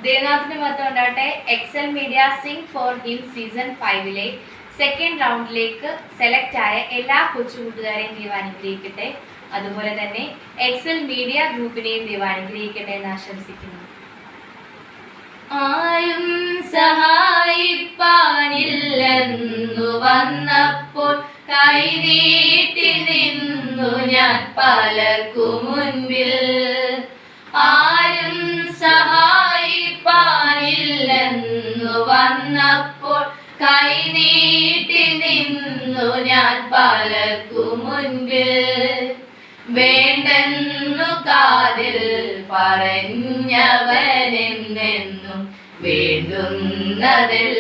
ദേവനാഥിന് മൊത്തം ഉണ്ടാകട്ടെ. Excel media sing for him season 5 second റൗണ്ടിലേക്ക് സെലക്ട് ആയ എല്ലാ കൊച്ചു കൂട്ടുകാരെയും ദൈവം അനുഗ്രഹിക്കട്ടെ. അതുപോലെ തന്നെ എക്സൽ മീഡിയ ഗ്രൂപ്പിനെയും ദൈവം അനുഗ്രഹിക്കട്ടെ എന്ന് ആശംസിക്കുന്നു. ആരും സഹായിപ്പാനില്ലെന്നു വന്നപ്പോൾ കൈനീട്ടി നിന്നു ഞാൻ പലർക്കു മുൻപിൽ. ആരും സഹായിപ്പാനില്ലെന്നു വന്നപ്പോൾ കൈനീട്ടി നിന്നു ഞാൻ പലർക്കു മുൻപിൽ. വേണ്ടെന്നു കാതിൽ പറഞ്ഞവനെന്നെന്നും വേണ്ടുന്നതെല്ലാം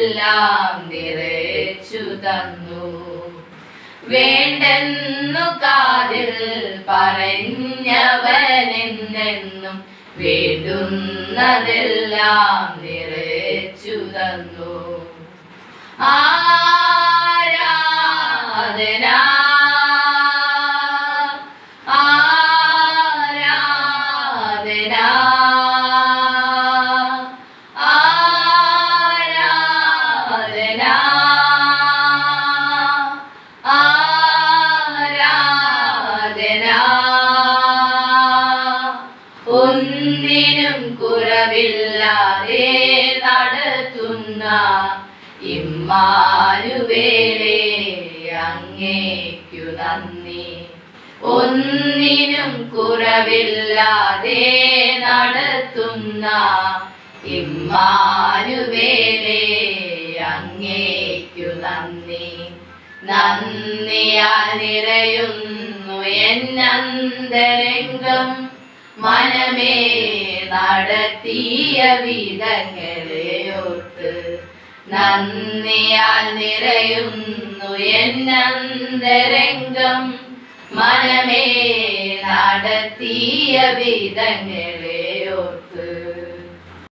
നിറച്ചു തന്നു. വേണ്ടെന്നു കാതിൽ പറഞ്ഞവനെന്നെന്നും വേണ്ടുന്നതെല്ലാം നിറച്ചു തന്നു. ആരാധന ആരാധന ആരാധന ആരാധന. ഒന്നിനും കുറവില്ലാതെ നടത്തുന്ന ഇമ്മാനുവേലേ അങ്ങേക്കു നന്ദി. ഒന്നിനും കുറവില്ലാതെ നടത്തുന്ന ഇമ്മാനുവേലേ അങ്ങേക്കു നന്ദി. നന്ദിയാൽ നിറയുന്നു എന്നന്തരംഗം മനമേ നടത്തിയ വിധങ്ങളെ ഓർത്ത്. നന്ദിയാൽ നിറയുന്നു എന്നന്തരംഗം മനമേ നടത്തിയ വിധങ്ങളെ